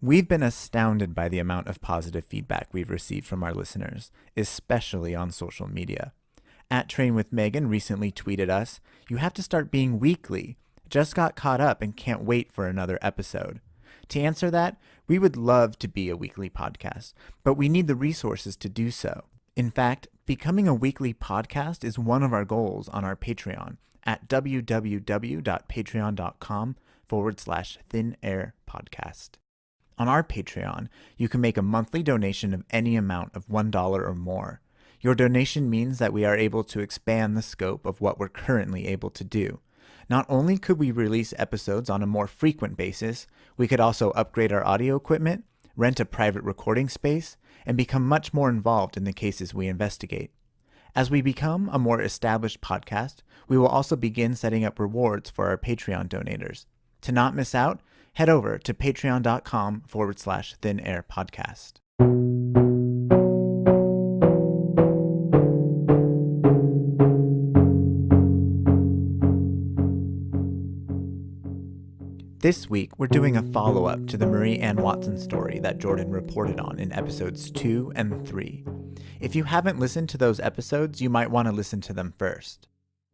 We've been astounded by the amount of positive feedback we've received from our listeners, especially on social media. @Train with Megan recently tweeted us, "You have to start being weekly. Just got caught up and can't wait for another episode." To answer that, we would love to be a weekly podcast, but we need the resources to do so. In fact, becoming a weekly podcast is one of our goals on our Patreon at www.patreon.com/thinairpodcast. On our Patreon, you can make a monthly donation of any amount of $1 or more. Your donation means that we are able to expand the scope of what we're currently able to do. Not only could we release episodes on a more frequent basis, we could also upgrade our audio equipment, rent a private recording space, and become much more involved in the cases we investigate. As we become a more established podcast, we will also begin setting up rewards for our Patreon donators. To not miss out, head over to patreon.com/thinairpodcast. This week, we're doing a follow-up to the Marie Ann Watson story that Jordan reported on in episodes 2 and 3. If you haven't listened to those episodes, you might want to listen to them first.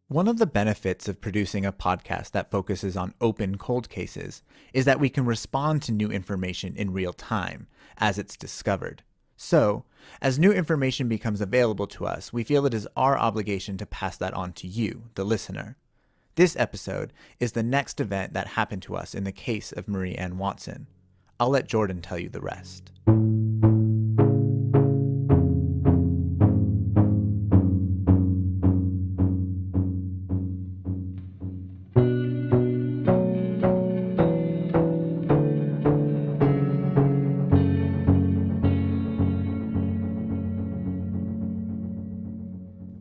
One of the benefits of producing a podcast that focuses on open cold cases is that we can respond to new information in real time as it's discovered. So, as new information becomes available to us, we feel it is our obligation to pass that on to you, the listener. This episode is the next event that happened to us in the case of Marie Ann Watson. I'll let Jordan tell you the rest.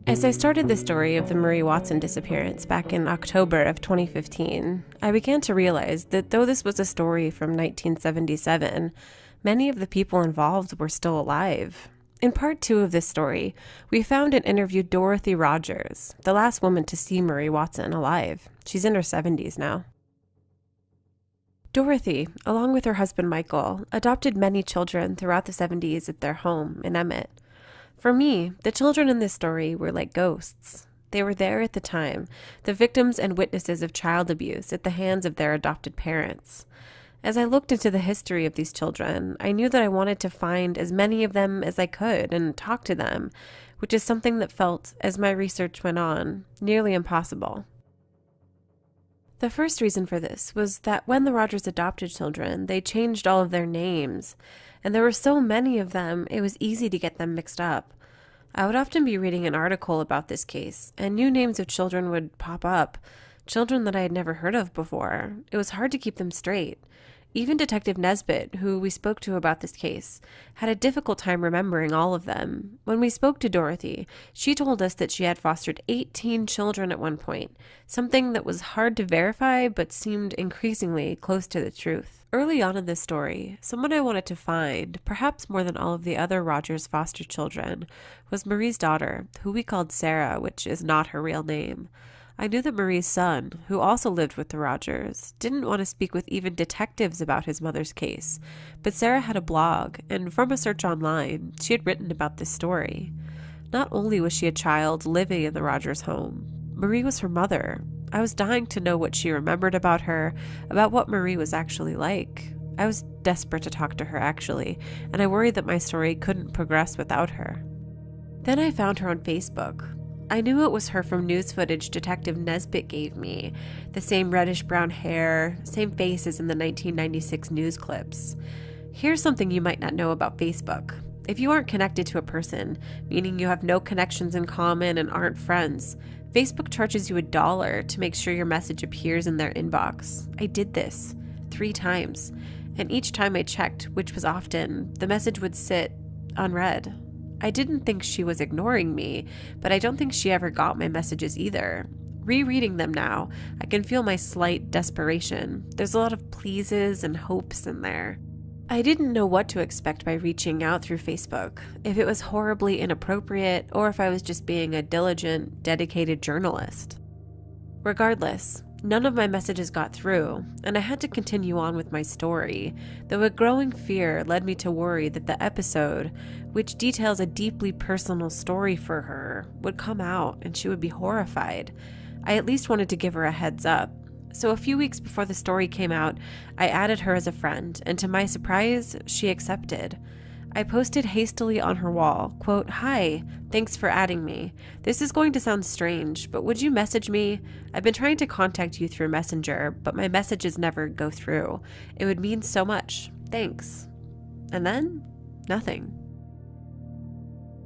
As I started the story of the Marie Watson disappearance back in October of 2015, I began to realize that though this was a story from 1977, many of the people involved were still alive. In part 2 of this story, we found and interviewed Dorothy Rogers, the last woman to see Marie Watson alive. She's in her 70s now. Dorothy, along with her husband Michael, adopted many children throughout the 70s at their home in Emmett. For me, the children in this story were like ghosts. They were there at the time, the victims and witnesses of child abuse at the hands of their adopted parents. As I looked into the history of these children, I knew that I wanted to find as many of them as I could and talk to them, which is something that felt, as my research went on, nearly impossible. The first reason for this was that when the Rogers adopted children, they changed all of their names, and there were so many of them, it was easy to get them mixed up. I would often be reading an article about this case, and new names of children would pop up, children that I had never heard of before. It was hard to keep them straight. Even Detective Nesbitt, who we spoke to about this case, had a difficult time remembering all of them. When we spoke to Dorothy, she told us that she had fostered 18 children at one point, something that was hard to verify but seemed increasingly close to the truth. Early on in this story, someone I wanted to find, perhaps more than all of the other Rogers foster children, was Marie's daughter, who we called Sarah, which is not her real name. I knew that Marie's son, who also lived with the Rogers, didn't want to speak with even detectives about his mother's case, but Sarah had a blog, and from a search online, she had written about this story. Not only was she a child living in the Rogers home, Marie was her mother. I was dying to know what she remembered about her, about what Marie was actually like. I was desperate to talk to her, actually, and I worried that my story couldn't progress without her. Then I found her on Facebook. I knew it was her from news footage Detective Nesbitt gave me, the same reddish-brown hair, same face as in the 1996 news clips. Here's something you might not know about Facebook. If you aren't connected to a person, meaning you have no connections in common and aren't friends, Facebook charges you $1 to make sure your message appears in their inbox. I did this 3 times, and each time I checked, which was often, the message would sit unread. I didn't think she was ignoring me, but I don't think she ever got my messages either. Rereading them now, I can feel my slight desperation. There's a lot of pleases and hopes in there. I didn't know what to expect by reaching out through Facebook, if it was horribly inappropriate or if I was just being a diligent, dedicated journalist. Regardless, None of my messages got through, and I had to continue on with my story, though a growing fear led me to worry that the episode, which details a deeply personal story for her, would come out and she would be horrified. I at least wanted to give her a heads up. So a few weeks before the story came out, I added her as a friend, and to my surprise, she accepted. I posted hastily on her wall, quote, "Hi, thanks for adding me. This is going to sound strange, but would you message me? I've been trying to contact you through Messenger, but my messages never go through. It would mean so much. Thanks." And then, nothing.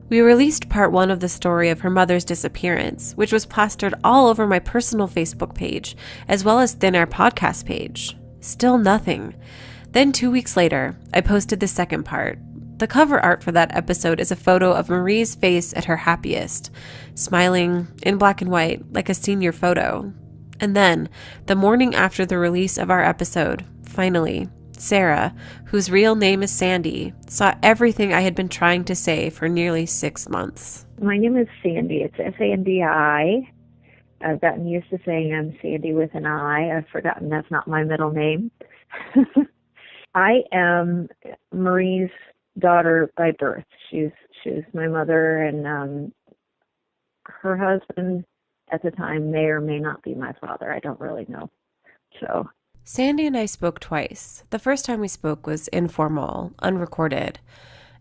We released part 1 of the story of her mother's disappearance, which was plastered all over my personal Facebook page, as well as Thin Air podcast page. Still nothing. Then 2 weeks later, I posted the second part. The cover art for that episode is a photo of Marie's face at her happiest, smiling in black and white like a senior photo. And then, the morning after the release of our episode, finally, Sarah, whose real name is Sandi, saw everything I had been trying to say for nearly 6 months. My name is Sandi. It's Sandi. I've gotten used to saying I'm Sandi with an I. I've forgotten that's not my middle name. I am Marie's daughter by birth. She's my mother, and her husband at the time may or may not be my father. I don't really know. So Sandi and I spoke twice. The first time we spoke was informal, unrecorded.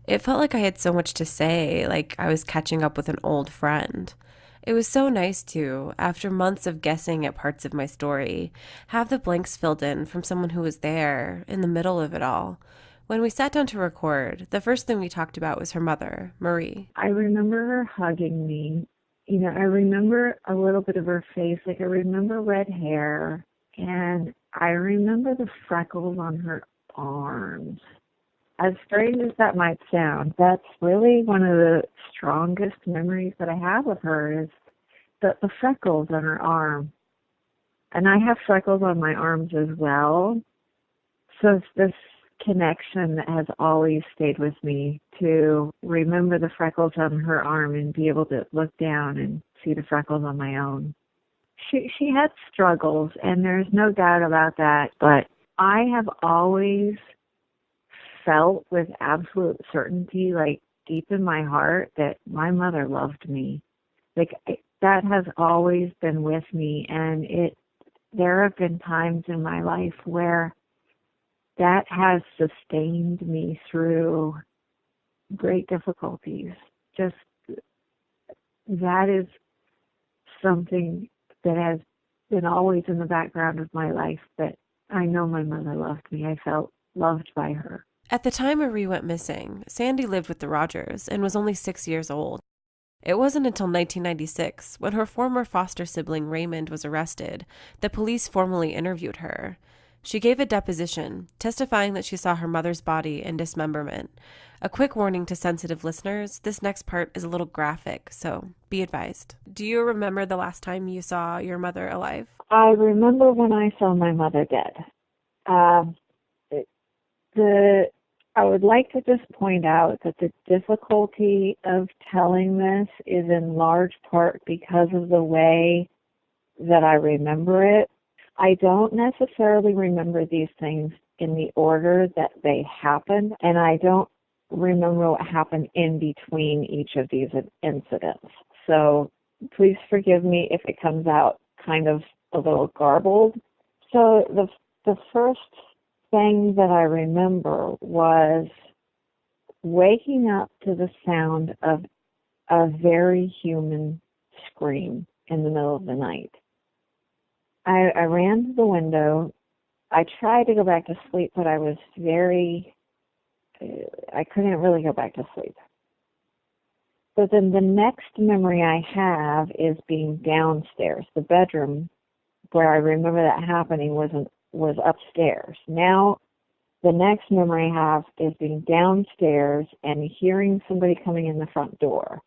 It felt like I had so much to say, like I was catching up with an old friend. It was so nice to, after months of guessing at parts of my story, have the blanks filled in from someone who was there, in the middle of it all. When we sat down to record, the first thing we talked about was her mother, Marie. I remember her hugging me. I remember a little bit of her face. Like, I remember red hair, and I remember the freckles on her arms. As strange as that might sound, that's really one of the strongest memories that I have of her is the freckles on her arm. And I have freckles on my arms as well. So it's this connection that has always stayed with me, to remember the freckles on her arm and be able to look down and see the freckles on my own. She had struggles, and there's no doubt about that, but I have always felt with absolute certainty, like deep in my heart, that my mother loved me. Like, that has always been with me, and there have been times in my life where that has sustained me through great difficulties. Just, that is something that has been always in the background of my life, that I know my mother loved me. I felt loved by her. At the time Marie went missing, Sandi lived with the Rogers and was only 6 years old. It wasn't until 1996, when her former foster sibling Raymond was arrested, that police formally interviewed her. She gave a deposition, testifying that she saw her mother's body in dismemberment. A quick warning to sensitive listeners, this next part is a little graphic, so be advised. Do you remember the last time you saw your mother alive? I remember when I saw my mother dead. I would like to just point out that the difficulty of telling this is in large part because of the way that I remember it. I don't necessarily remember these things in the order that they happened, and I don't remember what happened in between each of these incidents. So please forgive me if it comes out kind of a little garbled. So the first thing that I remember was waking up to the sound of a very human scream in the middle of the night. I ran to the window. I tried to go back to sleep, but I couldn't really go back to sleep. So then the next memory I have is being downstairs. The bedroom where I remember that happening was upstairs. Now, the next memory I have is being downstairs and hearing somebody coming in the front door.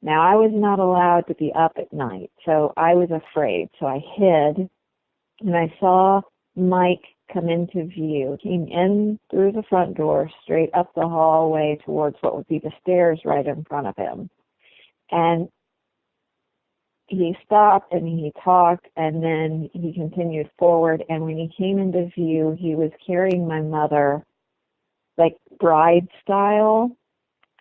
Now, I was not allowed to be up at night, so I was afraid. So I hid, and I saw Mike come into view. He came in through the front door, straight up the hallway towards what would be the stairs right in front of him. And he stopped and he talked, and then he continued forward. And when he came into view, he was carrying my mother, like bride style.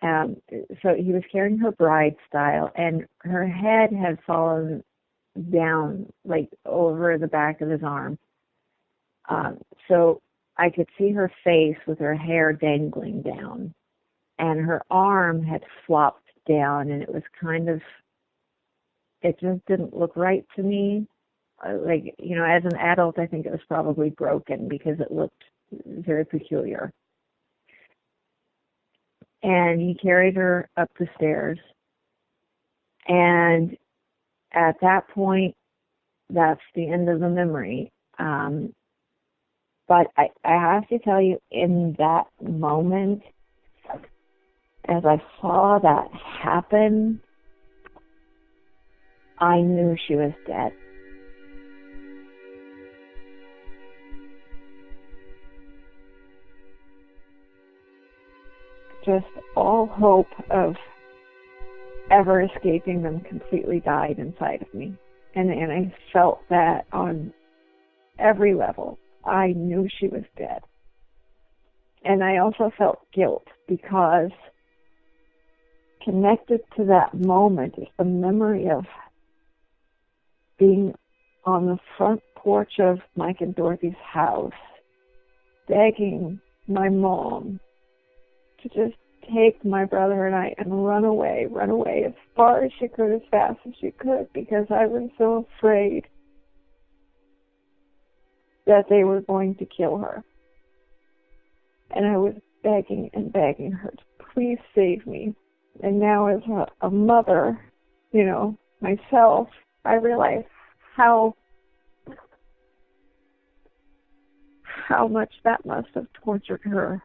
So he was carrying her bride style, and her head had fallen down, like over the back of his arm. So I could see her face with her hair dangling down, and her arm had flopped down, and it was kind of, it just didn't look right to me. Like, you know, as an adult, I think it was probably broken because it looked very peculiar. And he carried her up the stairs. And at that point, that's the end of the memory. But I have to tell you, in that moment, as I saw that happen, I knew she was dead. Just all hope of ever escaping them completely died inside of me. And I felt that on every level. I knew she was dead. And I also felt guilt because connected to that moment is the memory of being on the front porch of Mike and Dorothy's house, begging my mom to just take my brother and I and run away as far as she could, as fast as she could, because I was so afraid that they were going to kill her. And I was begging and begging her to please save me. And now as a mother, you know, myself, I realize how much that must have tortured her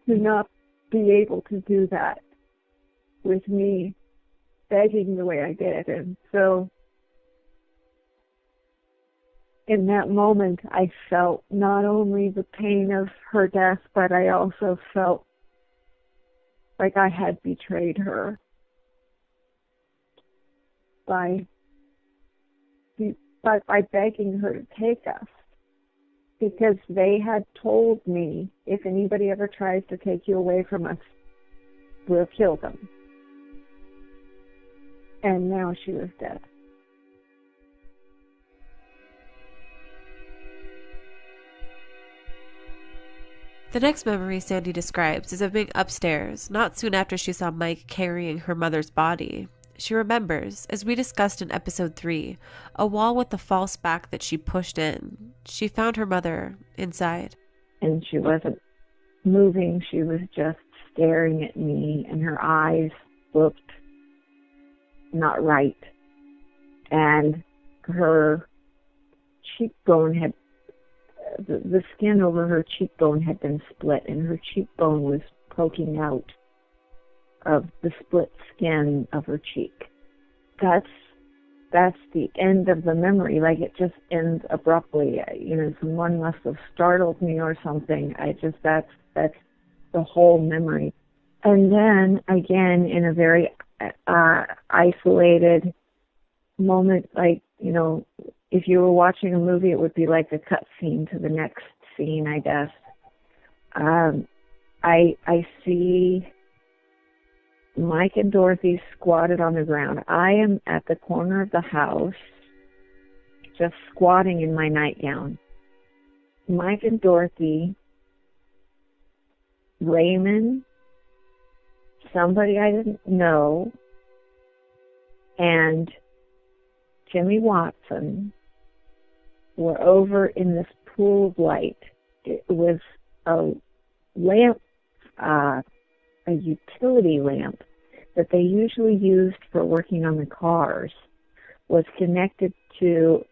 to not be able to do that with me begging the way I did. And so in that moment, I felt not only the pain of her death, but I also felt like I had betrayed her by begging her to take us, because they had told me, if anybody ever tries to take you away from us, we'll kill them. And now she was dead. The next memory Sandi describes is of being upstairs, not soon after she saw Mike carrying her mother's body. She remembers, as we discussed in episode 3, a wall with a false back that she pushed in. She found her mother inside. And she wasn't moving. She was just staring at me, and her eyes looked not right. And her cheekbone had, the skin over her cheekbone had been split, and her cheekbone was poking out of the split skin of her cheek. That's the end of the memory. Like, it just ends abruptly. You know, someone must have startled me or something. That's the whole memory. And then again, in a very isolated moment, like, you know, if you were watching a movie, it would be like the cut scene to the next scene, I guess. I see Mike and Dorothy squatted on the ground. I am at the corner of the house, just squatting in my nightgown. Mike and Dorothy, Raymond, somebody I didn't know, and Jimmy Watson were over in this pool of light. It was a lamp, a utility lamp that they usually used for working on the cars, was connected to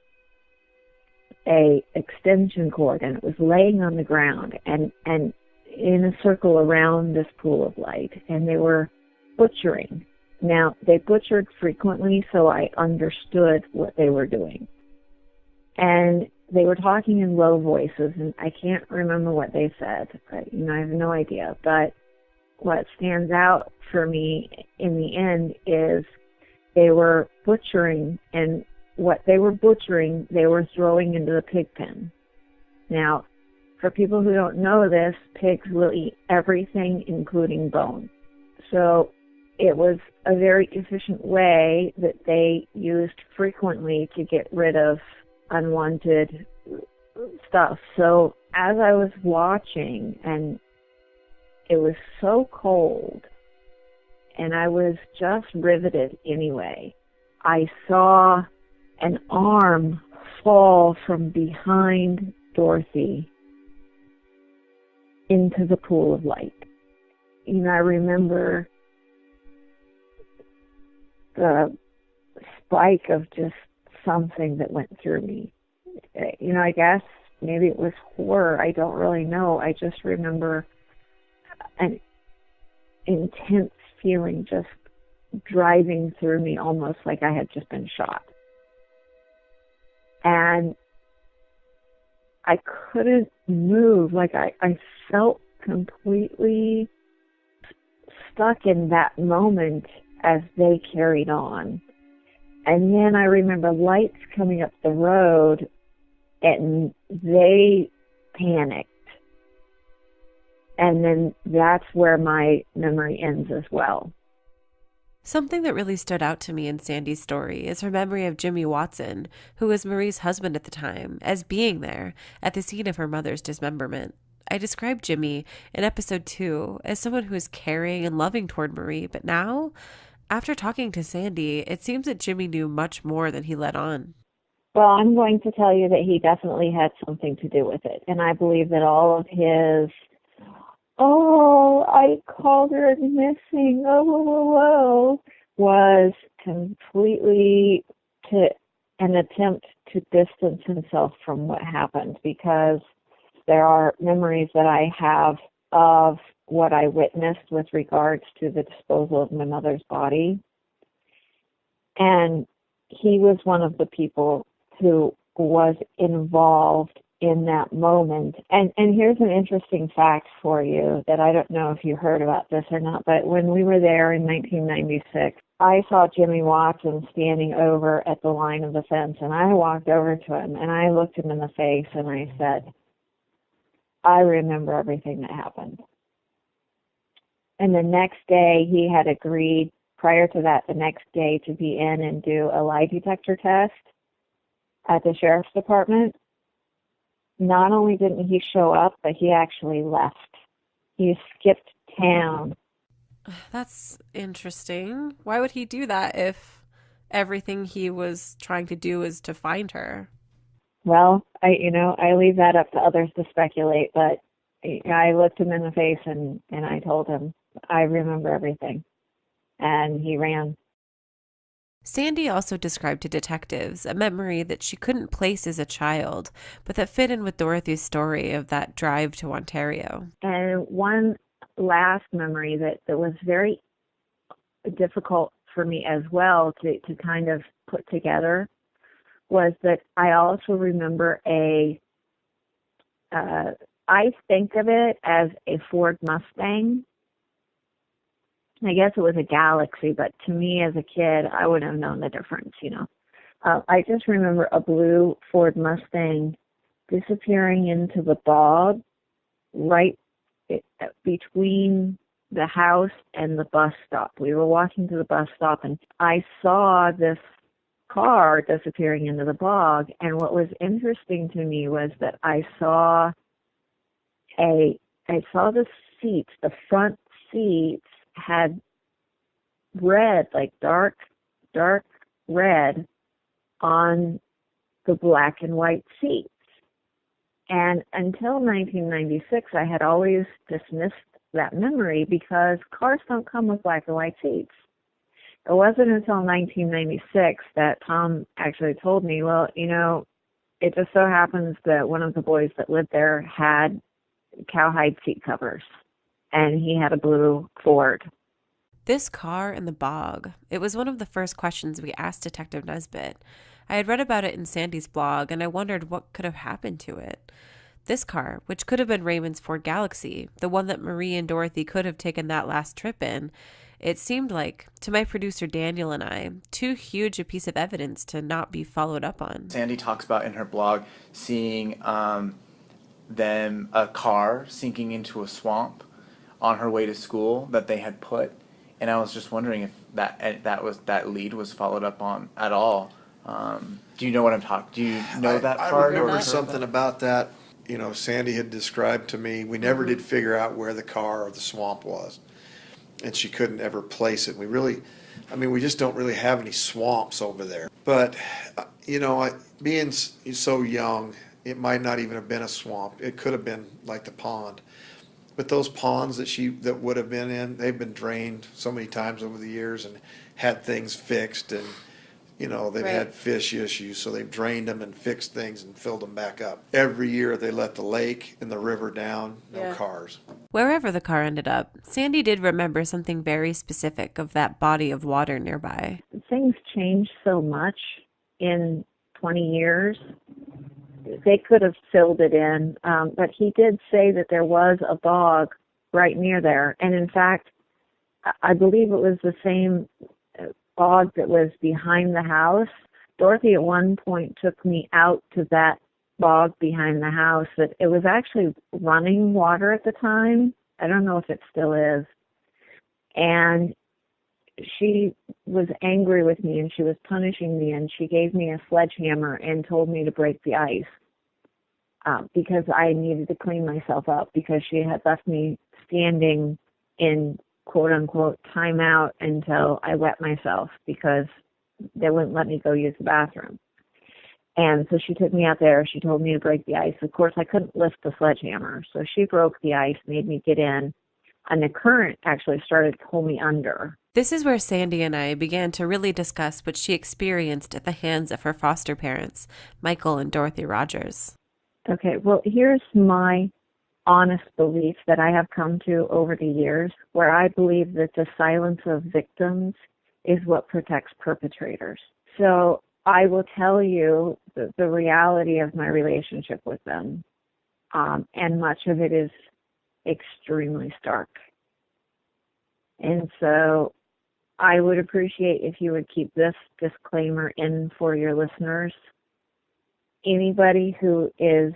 a extension cord, and it was laying on the ground and in a circle around this pool of light, and they were butchering. Now, they butchered frequently, so I understood what they were doing. And they were talking in low voices, and I can't remember what they said. You know, I have no idea. But what stands out for me in the end is they were butchering, and what they were butchering, they were throwing into the pig pen. Now, for people who don't know this, pigs will eat everything, including bone. So it was a very efficient way that they used frequently to get rid of unwanted stuff. So as I was watching, and it was so cold, and I was just riveted anyway, I saw an arm fall from behind Dorothy into the pool of light. You know, I remember the spike of just something that went through me. You know, I guess maybe it was horror. I don't really know. I just remember an intense feeling just driving through me, almost like I had just been shot. And I couldn't move. Like I felt completely stuck in that moment as they carried on. And then I remember lights coming up the road, and they panicked. And then that's where my memory ends as well. Something that really stood out to me in Sandy's story is her memory of Jimmy Watson, who was Marie's husband at the time, as being there at the scene of her mother's dismemberment. I described Jimmy in episode 2 as someone who is caring and loving toward Marie, but now, after talking to Sandy, it seems that Jimmy knew much more than he let on. Well, I'm going to tell you that he definitely had something to do with it. And I believe that all of his, oh, I called her missing, oh, was completely an attempt to distance himself from what happened, because there are memories that I have of what I witnessed with regards to the disposal of my mother's body. And he was one of the people who was involved in that moment. And here's an interesting fact for you that I don't know if you heard about this or not, but when we were there in 1996, I saw Jimmy Watson standing over at the line of the fence, and I walked over to him and I looked him in the face and I said, I remember everything that happened. And the next day he had agreed, prior to that, the next day, to be in and do a lie detector test at the sheriff's department. Not only didn't he show up, but he actually left. He skipped town. That's interesting. Why would he do that if everything he was trying to do is to find her? Well, I leave that up to others to speculate, but I looked him in the face and I told him, I remember everything. And he ran. Sandy also described to detectives a memory that she couldn't place as a child, but that fit in with Dorothy's story of that drive to Ontario. And one last memory that was very difficult for me as well to kind of put together was that I also remember I think of it as a Ford Mustang. I guess it was a Galaxy, but to me as a kid, I wouldn't have known the difference, I just remember a blue Ford Mustang disappearing into the bog right between the house and the bus stop. We were walking to the bus stop, and I saw this car disappearing into the bog. And what was interesting to me was that I saw the seats, the front seats had red, like dark red on the black and white seats. And until 1996, I had always dismissed that memory because cars don't come with black and white seats. It wasn't until 1996 that Tom actually told me, well, it just so happens that one of the boys that lived there had cowhide seat covers, and he had a blue Ford. This car in the bog, it was one of the first questions we asked Detective Nesbitt. I had read about it in Sandy's blog, and I wondered what could have happened to it. This car, which could have been Raymond's Ford Galaxy, the one that Marie and Dorothy could have taken that last trip in, It seemed like, to my producer Daniel and I, too huge a piece of evidence to not be followed up on. Sandi talks about in her blog seeing a car sinking into a swamp on her way to school that they had put, and I was just wondering if that lead was followed up on at all. Do you know what I'm talking? Do you know that part? I remember something about that. Sandi had described to me. We never did figure out where the car or the swamp was, and she couldn't ever place it. We just don't really have any swamps over there. But being so young, it might not even have been a swamp. It could have been like the pond. But those ponds that would have been in, they've been drained so many times over the years and had things fixed, and they've had fish issues, so they've drained them and fixed things and filled them back up. Every year they let the lake and the river down, no cars. Wherever the car ended up, Sandi did remember something very specific of that body of water nearby. Things changed so much in 20 years. They could have filled it in, but he did say that there was a bog right near there. And in fact, I believe it was the same bog that was behind the house. Dorothy at one point took me out to that bog behind the house. That it was actually running water at the time. I don't know if it still is. And she was angry with me and she was punishing me, and she gave me a sledgehammer and told me to break the ice because I needed to clean myself up, because she had left me standing in quote unquote timeout until I wet myself because they wouldn't let me go use the bathroom. And so she took me out there. She told me to break the ice. Of course, I couldn't lift the sledgehammer. So she broke the ice, made me get in, and the current actually started to pull me under. This is where Sandi and I began to really discuss what she experienced at the hands of her foster parents, Michael and Dorothy Rogers. Okay, well, here's my honest belief that I have come to over the years, where I believe that the silence of victims is what protects perpetrators. So I will tell you the reality of my relationship with them, and much of it is extremely stark. And so I would appreciate if you would keep this disclaimer in for your listeners. Anybody who is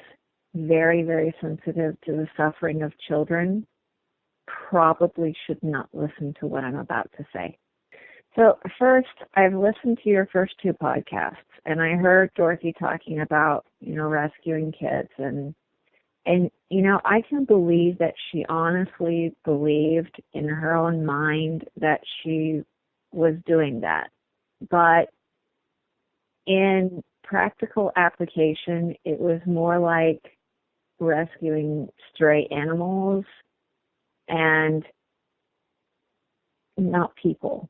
very, very sensitive to the suffering of children probably should not listen to what I'm about to say. So first, I've listened to your first two podcasts, and I heard Dorothy talking about, rescuing kids, and I can believe that she honestly believed in her own mind that she was doing that. But in practical application, it was more like rescuing stray animals and not people.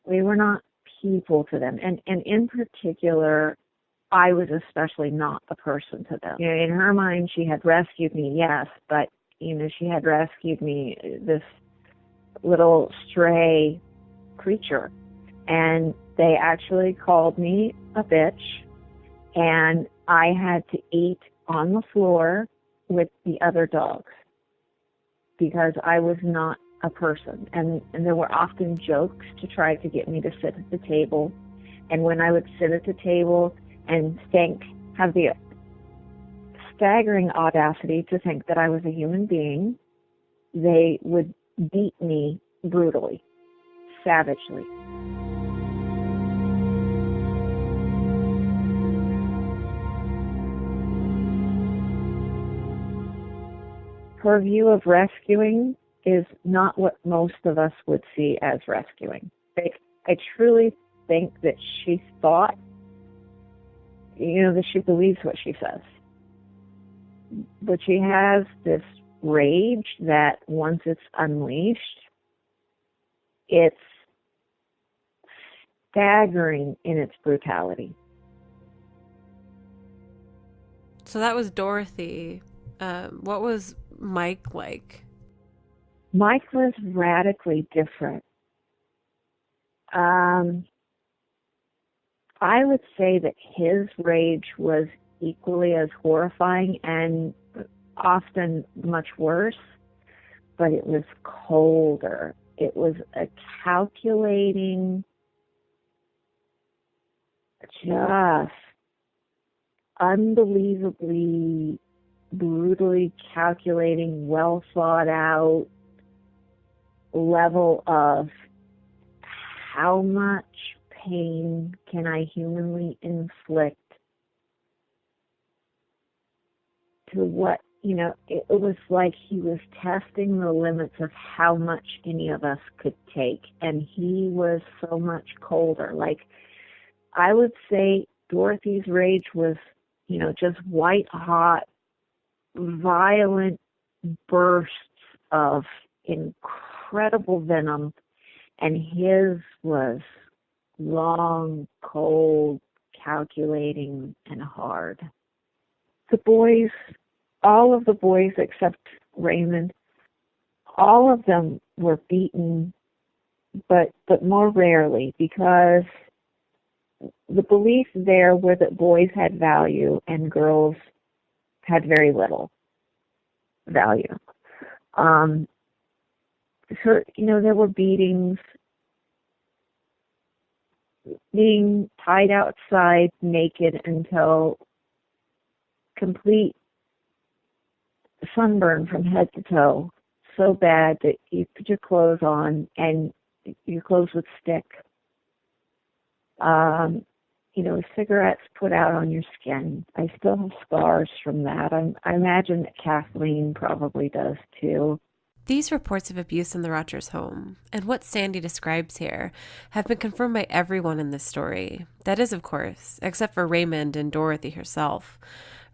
We were not people to them. And in particular, I was especially not a person to them. In her mind, she had rescued me, yes, but, she had rescued me, this little stray creature. And they actually called me a bitch, and I had to eat on the floor with the other dogs because I was not a person. And there were often jokes to try to get me to sit at the table. And when I would sit at the table and have the staggering audacity to think that I was a human being, they would beat me brutally, savagely. Her view of rescuing is not what most of us would see as rescuing. I truly think that she thought, that she believes what she says. But she has this rage that once it's unleashed, it's staggering in its brutality. So that was Dorothy. What was Mike like? Mike was radically different. I would say that his rage was equally as horrifying and often much worse, but it was colder. It was a calculating, just unbelievably, brutally calculating, well thought out level of how much pain can I humanly inflict to what, it was like he was testing the limits of how much any of us could take. And he was so much colder. Like, I would say Dorothy's rage was, just white hot, violent bursts of incredible venom. And his was long, cold, calculating, and hard. The boys, all of the boys except Raymond, all of them were beaten, but more rarely, because the belief there were that boys had value and girls had very little value. So, there were beatings, being tied outside naked until complete sunburn from head to toe, so bad that you put your clothes on and your clothes would stick. Cigarettes put out on your skin. I still have scars from that. I imagine that Kathleen probably does too. These reports of abuse in the Rogers home, and what Sandi describes here, have been confirmed by everyone in this story. That is, of course, except for Raymond and Dorothy herself.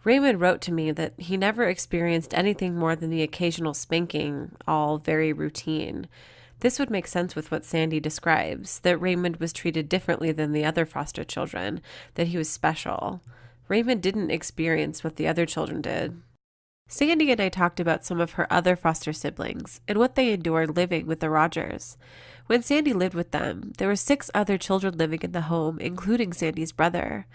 Raymond wrote to me that he never experienced anything more than the occasional spanking, all very routine. This would make sense with what Sandi describes, that Raymond was treated differently than the other foster children, that he was special. Raymond didn't experience what the other children did. Sandi and I talked about some of her other foster siblings and what they endured living with the Rogers. When Sandi lived with them, there were 6 other children living in the home, including Sandi's brother.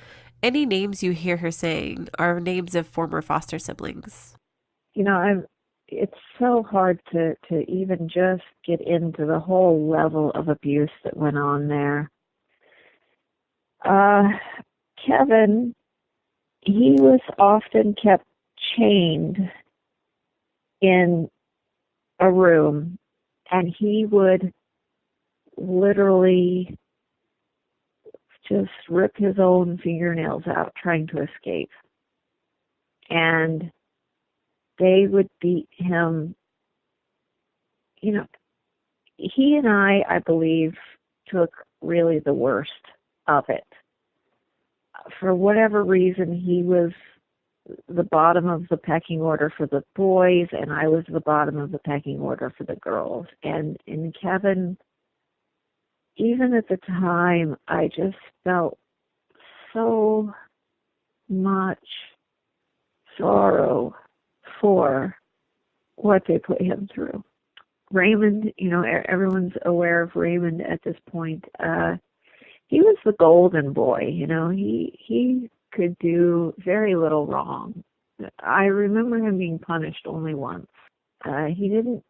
Any names you hear her saying are names of former foster siblings. It's so hard to even just get into the whole level of abuse that went on there. Kevin, he was often kept chained in a room, and he would literally just rip his own fingernails out trying to escape. And they would beat him. He and I believe, took really the worst of it. For whatever reason, he was the bottom of the pecking order for the boys, and I was the bottom of the pecking order for the girls. And in Kevin, even at the time, I just felt so much sorrow for what they put him through. Raymond, everyone's aware of Raymond at this point. He was the golden boy, he could do very little wrong. I remember him being punished only once. He didn't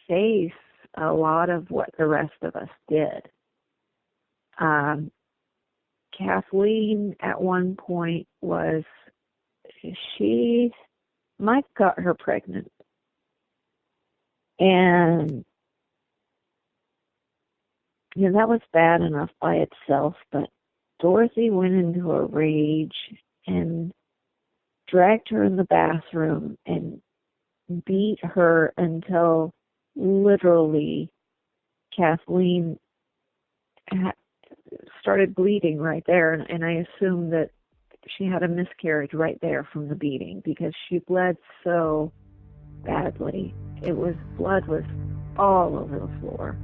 face a lot of what the rest of us did. Kathleen at one point Mike got her pregnant. And, that was bad enough by itself, but Dorothy went into a rage and dragged her in the bathroom and beat her until literally Kathleen started bleeding right there. And I assume that she had a miscarriage right there from the beating, because she bled so badly. Blood was all over the floor.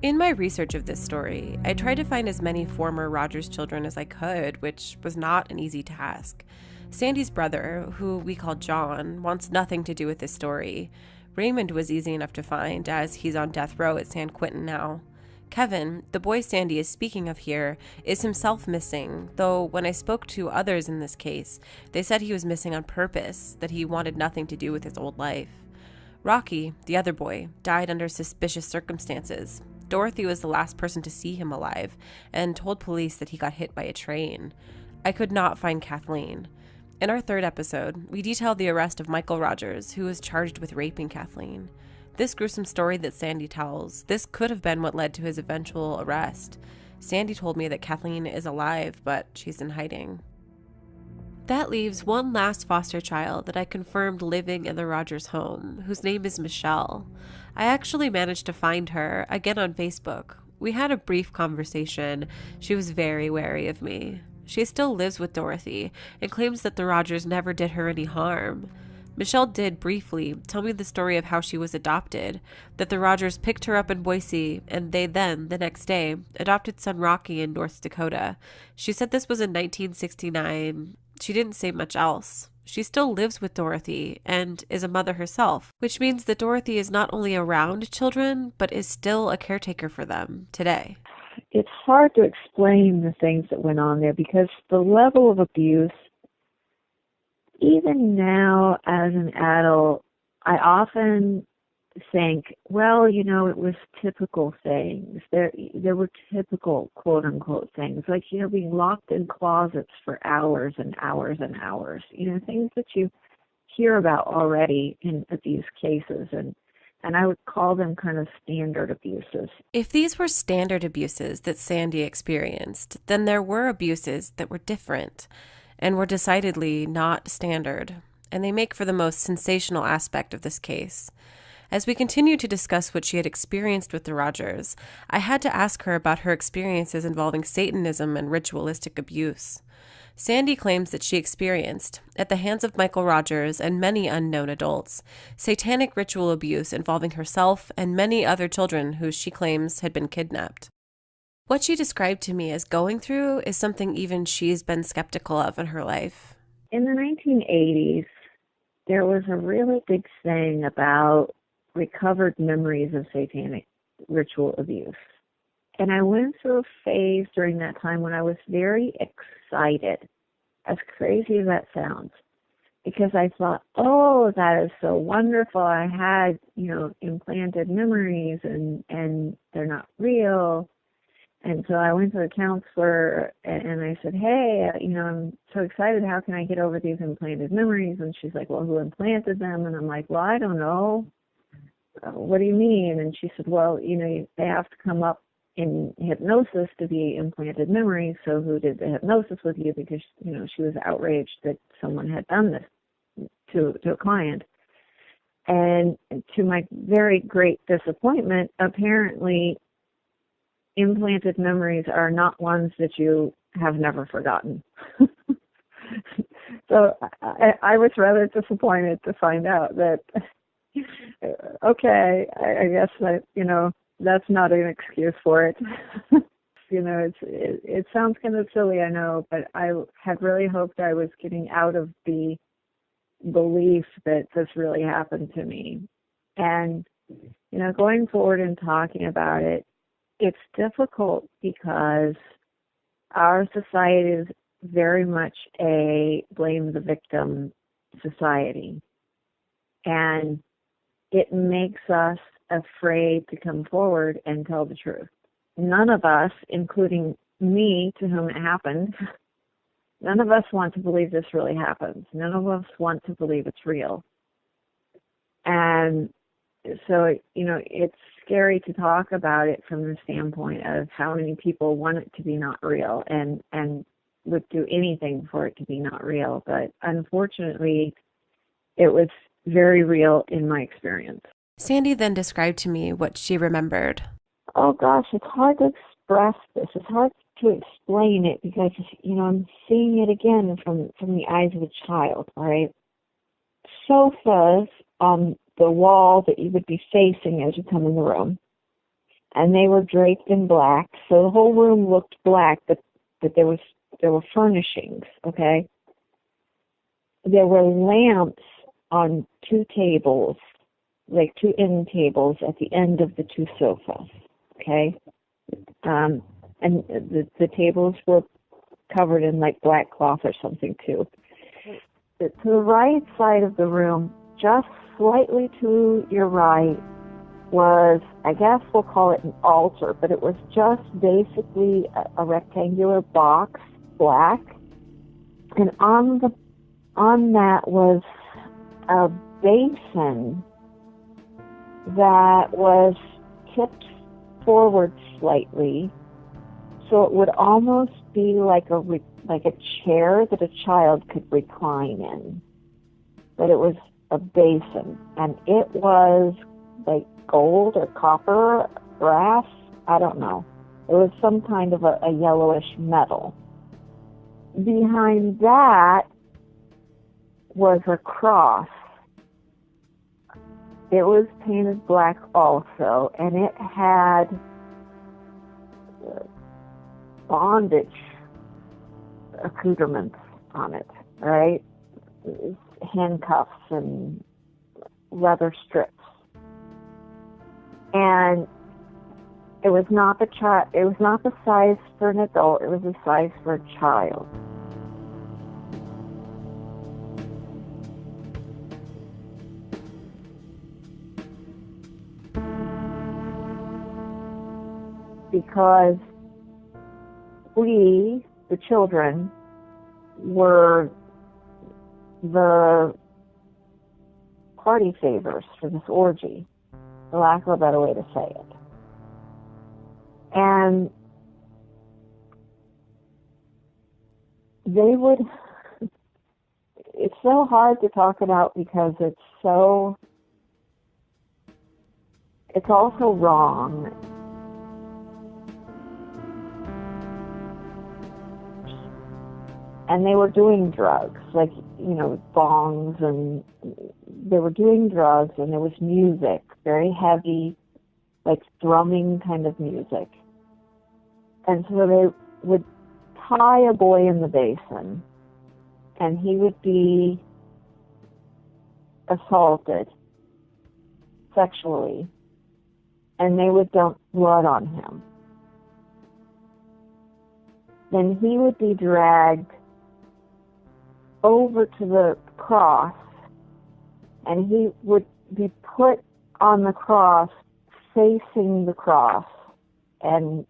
In my research of this story, I tried to find as many former Rogers children as I could, which was not an easy task. Sandi's brother, who we call John, wants nothing to do with this story. Raymond was easy enough to find, as he's on death row at San Quentin now. Kevin, the boy Sandi is speaking of here, is himself missing, though when I spoke to others in this case, they said he was missing on purpose, that he wanted nothing to do with his old life. Rocky, the other boy, died under suspicious circumstances. Dorothy was the last person to see him alive and told police that he got hit by a train. I could not find Kathleen. In our third episode, we detailed the arrest of Michael Rogers, who was charged with raping Kathleen. This gruesome story that Sandi tells, this could have been what led to his eventual arrest. Sandi told me that Kathleen is alive, but she's in hiding. That leaves one last foster child that I confirmed living in the Rogers home, whose name is Michelle. I actually managed to find her, again on Facebook. We had a brief conversation. She was very wary of me. She still lives with Dorothy and claims that the Rogers never did her any harm. Michelle did briefly tell me the story of how she was adopted, that the Rogers picked her up in Boise, and they then, the next day, adopted son Rocky in North Dakota. She said this was in 1969. She didn't say much else. She still lives with Dorothy and is a mother herself, which means that Dorothy is not only around children, but is still a caretaker for them today. It's hard to explain the things that went on there because the level of abuse, even now as an adult, I often think, well, it was typical things. There were typical quote unquote things, like, being locked in closets for hours and hours and hours, things that you hear about already in abuse cases, and I would call them kind of standard abuses. If these were standard abuses that Sandi experienced, then there were abuses that were different and were decidedly not standard, and they make for the most sensational aspect of this case. As we continued to discuss what she had experienced with the Rogers, I had to ask her about her experiences involving Satanism and ritualistic abuse. Sandi claims that she experienced, at the hands of Michael Rogers and many unknown adults, satanic ritual abuse involving herself and many other children who she claims had been kidnapped. What she described to me as going through is something even she's been skeptical of in her life. In the 1980s, there was a really big thing about recovered memories of satanic ritual abuse. And I went through a phase during that time when I was very excited, as crazy as that sounds, because I thought, oh, that is so wonderful. I had, implanted memories and they're not real. And so I went to the counselor and I said, hey, I'm so excited. How can I get over these implanted memories? And she's like, well, who implanted them? And I'm like, well, I don't know. What do you mean? And she said, well, they have to come up in hypnosis to be implanted memories. So who did the hypnosis with you? Because, she was outraged that someone had done this to a client. And to my very great disappointment, apparently implanted memories are not ones that you have never forgotten. So I was rather disappointed to find out that, okay, I guess that, that's not an excuse for it. It sounds kind of silly, I know, but I had really hoped I was getting out of the belief that this really happened to me. And, going forward and talking about it, it's difficult because our society is very much a blame the victim society. And it makes us afraid to come forward and tell the truth. None of us, including me to whom it happened, none of us want to believe this really happens. None of us want to believe it's real. And so, it's scary to talk about it from the standpoint of how many people want it to be not real and would do anything for it to be not real. But unfortunately, it was very real in my experience. Sandi then described to me what she remembered. Oh gosh, it's hard to express this. It's hard to explain it because, I'm seeing it again from the eyes of a child, right? Sofas on the wall that you would be facing as you come in the room. And they were draped in black. So the whole room looked black, but there were furnishings, okay? There were lamps on two tables, like two end tables at the end of the two sofas, okay? And the tables were covered in like black cloth or something too. To the right side of the room, just slightly to your right, was, I guess we'll call it an altar, but it was just basically a rectangular box, black, and on that was a basin that was tipped forward slightly, so it would almost be like a chair that a child could recline in. But it was a basin, and it was like gold or copper, brass, I don't know. It was some kind of a yellowish metal. Behind that was a cross. It was painted black also, and it had bondage accoutrements on it, right? Handcuffs and leather strips. And it was not the size for an adult, it was the size for a child. Because we, the children, were the party favors for this orgy, for lack of a better way to say it. And they would, it's so hard to talk about because it's also wrong. And they were doing drugs, like, bongs, and they were doing drugs, and there was music, very heavy, like drumming kind of music. And so they would tie a boy in the basin, and he would be assaulted sexually, and they would dump blood on him. Then he would be dragged over to the cross, and he would be put on the cross, facing the cross, and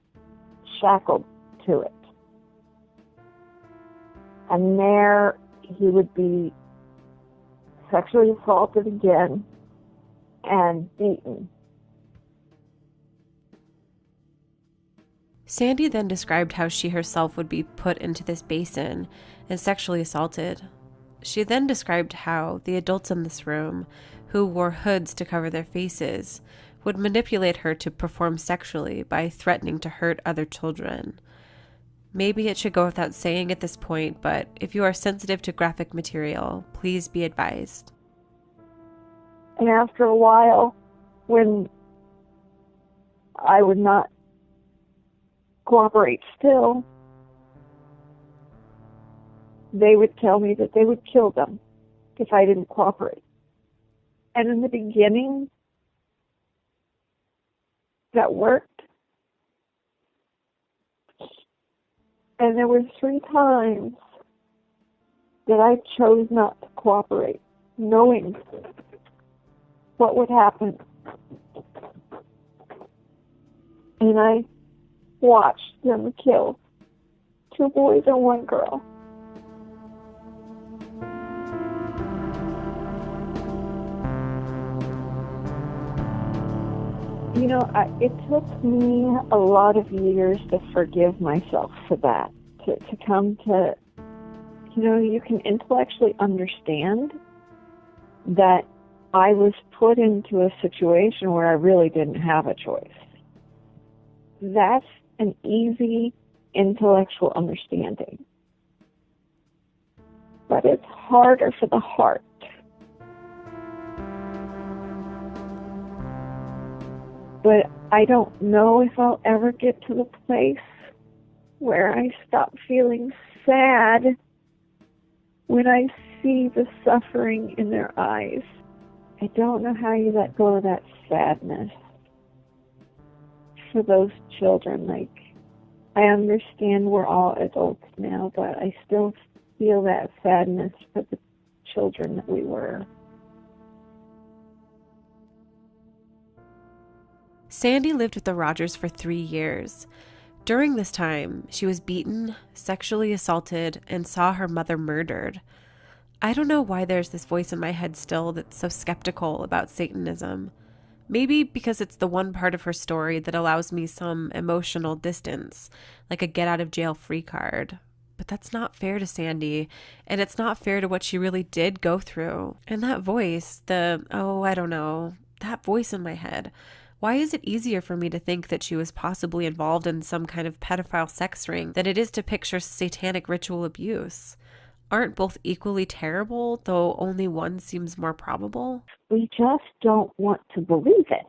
shackled to it. And there he would be sexually assaulted again and beaten. Sandi then described how she herself would be put into this basin and sexually assaulted. She then described how the adults in this room, who wore hoods to cover their faces, would manipulate her to perform sexually by threatening to hurt other children. Maybe it should go without saying at this point, but if you are sensitive to graphic material, please be advised. And after a while, when I would not cooperate still, they would tell me that they would kill them if I didn't cooperate. And in the beginning, that worked. And there were 3 times that I chose not to cooperate, knowing what would happen. And I watched them kill 2 boys and 1 girl. It took me a lot of years to forgive myself for that, to come to, you can intellectually understand that I was put into a situation where I really didn't have a choice. That's an easy intellectual understanding. But it's harder for the heart. But I don't know if I'll ever get to the place where I stop feeling sad when I see the suffering in their eyes. I don't know how you let go of that sadness for those children. Like, I understand we're all adults now, but I still feel that sadness for the children that we were. Sandi lived with the Rogers for 3 years. During this time, she was beaten, sexually assaulted, and saw her mother murdered. I don't know why there's this voice in my head still that's so skeptical about Satanism. Maybe because it's the one part of her story that allows me some emotional distance, like a get-out-of-jail-free card. But that's not fair to Sandi, and it's not fair to what she really did go through. And that voice, I don't know, that voice in my head, why is it easier for me to think that she was possibly involved in some kind of pedophile sex ring than it is to picture satanic ritual abuse? Aren't both equally terrible, though only one seems more probable? We just don't want to believe it.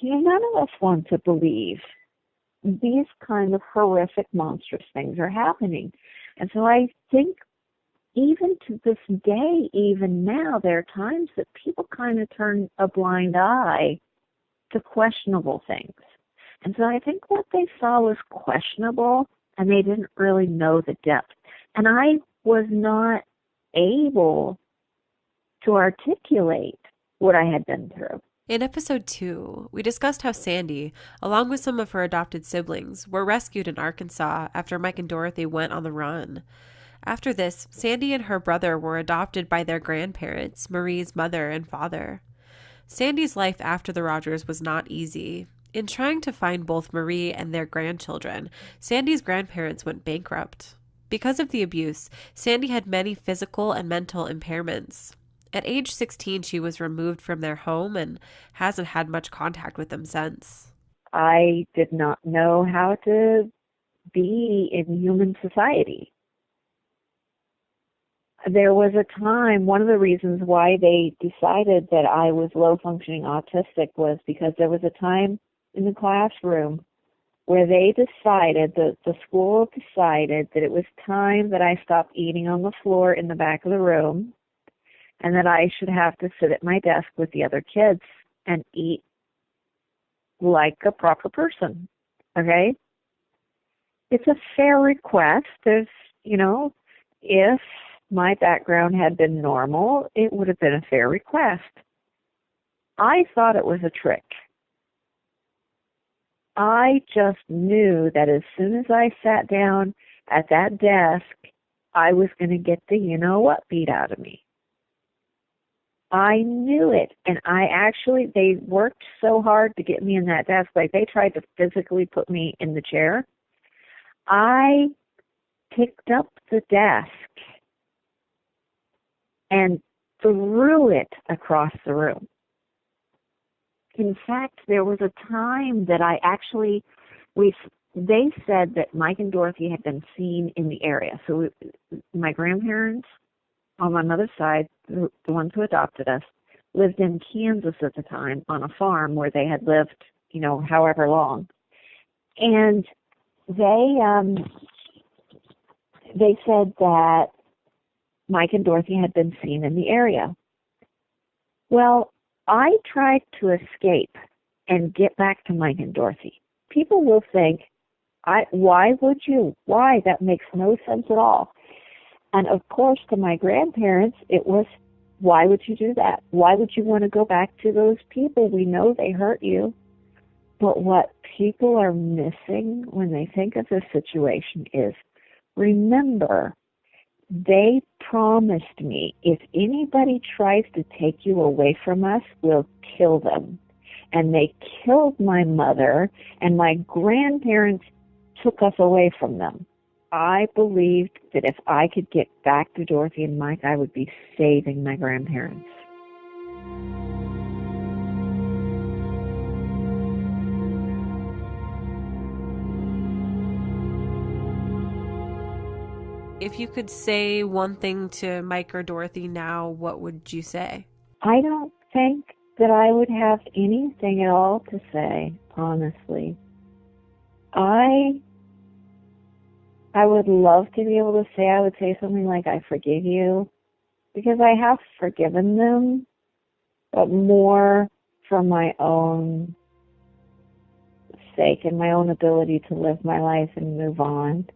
None of us want to believe these kind of horrific, monstrous things are happening. And so I think even to this day, even now, there are times that people kind of turn a blind eye to questionable things. And so I think what they saw was questionable, and they didn't really know the depth. And I was not able to articulate what I had been through. In episode 2, we discussed how Sandi, along with some of her adopted siblings, were rescued in Arkansas after Mike and Dorothy went on the run. After this, Sandi and her brother were adopted by their grandparents, Marie's mother and father. Sandi's life after the Rogers was not easy. In trying to find both Marie and their grandchildren, Sandi's grandparents went bankrupt. Because of the abuse, Sandi had many physical and mental impairments. At age 16, she was removed from their home and hasn't had much contact with them since. I did not know how to be in human society. There was a time, one of the reasons why they decided that I was low-functioning autistic was because there was a time in the classroom where they decided, the school decided that it was time that I stop eating on the floor in the back of the room and that I should have to sit at my desk with the other kids and eat like a proper person, okay? It's a fair request. There's, if my background had been normal, it would have been a fair request. I thought it was a trick. I just knew that as soon as I sat down at that desk, I was going to get the you-know-what beat out of me. I knew it, and they worked so hard to get me in that desk, like they tried to physically put me in the chair. I picked up the desk and threw it across the room. In fact, there was a time that they said that Mike and Dorothy had been seen in the area. So my grandparents on my mother's side, the ones who adopted us, lived in Kansas at the time on a farm where they had lived, however long. And they said that Mike and Dorothy had been seen in the area. Well, I tried to escape and get back to Mike and Dorothy. People will think, why would you? Why? That makes no sense at all. And of course, to my grandparents, it was, why would you do that? Why would you want to go back to those people? We know they hurt you. But what people are missing when they think of this situation is, remember, they promised me, if anybody tries to take you away from us, we'll kill them. And they killed my mother, and my grandparents took us away from them. I believed that if I could get back to Dorothy and Mike, I would be saving my grandparents. If you could say one thing to Mike or Dorothy now, what would you say? I don't think that I would have anything at all to say, honestly. I would love to be able to say, I would say something like, I forgive you, because I have forgiven them, but more for my own sake and my own ability to live my life and move on.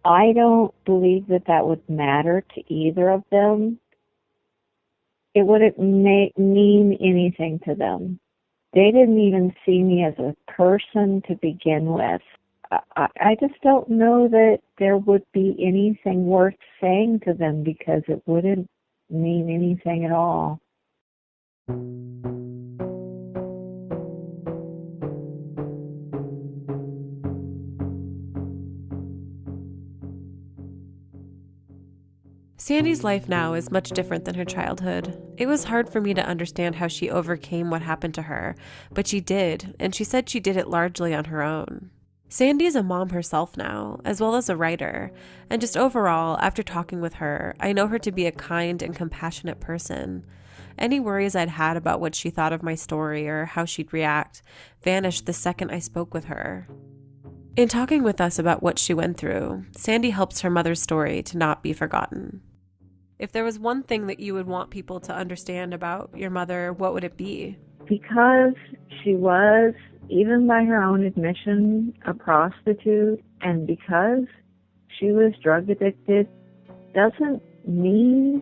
I don't believe that that would matter to either of them. It wouldn't mean anything to them. They didn't even see me as a person to begin with. I just don't know that there would be anything worth saying to them because it wouldn't mean anything at all. Sandi's life now is much different than her childhood. It was hard for me to understand how she overcame what happened to her, but she did, and she said she did it largely on her own. Sandi is a mom herself now, as well as a writer, and just overall, after talking with her, I know her to be a kind and compassionate person. Any worries I'd had about what she thought of my story or how she'd react vanished the second I spoke with her. In talking with us about what she went through, Sandi helps her mother's story to not be forgotten. If there was one thing that you would want people to understand about your mother, what would it be? Because she was, even by her own admission, a prostitute, and because she was drug addicted, doesn't mean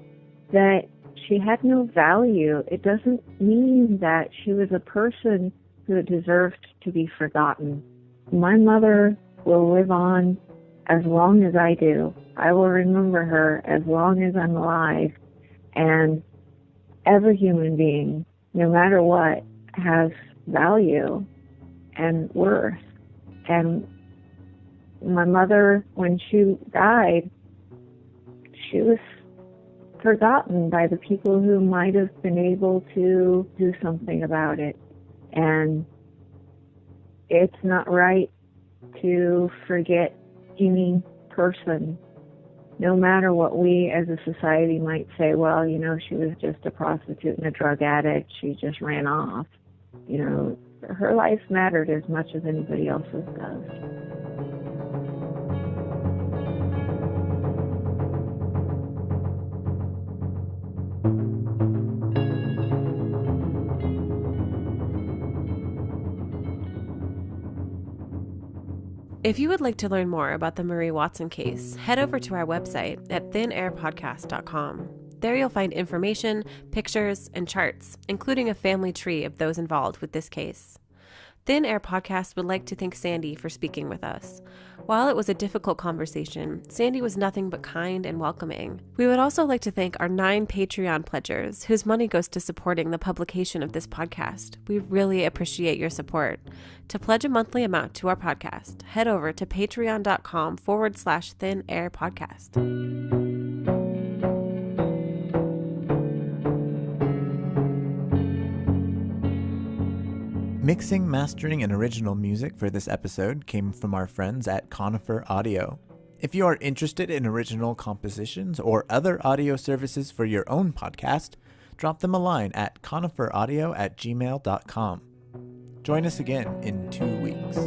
that she had no value. It doesn't mean that she was a person who deserved to be forgotten. My mother will live on as long as I do. I will remember her as long as I'm alive. And every human being, no matter what, has value and worth. And my mother, when she died, she was forgotten by the people who might have been able to do something about it. And it's not right to forget any person, no matter what we as a society might say. Well, you know, she was just a prostitute and a drug addict, she just ran off. You know, her life mattered as much as anybody else's does. If you would like to learn more about the Marie Watson case, head over to our website at thinairpodcast.com. There you'll find information, pictures, and charts, including a family tree of those involved with this case. Thin Air Podcast would like to thank Sandi for speaking with us. While it was a difficult conversation, Sandi was nothing but kind and welcoming. We would also like to thank our 9 Patreon pledgers, whose money goes to supporting the publication of this podcast. We really appreciate your support. To pledge a monthly amount to our podcast, head over to patreon.com/Thin Air Podcast. Mixing, mastering, and original music for this episode came from our friends at Conifer Audio. If you are interested in original compositions or other audio services for your own podcast, drop them a line at coniferaudio@gmail.com. Join us again in 2 weeks.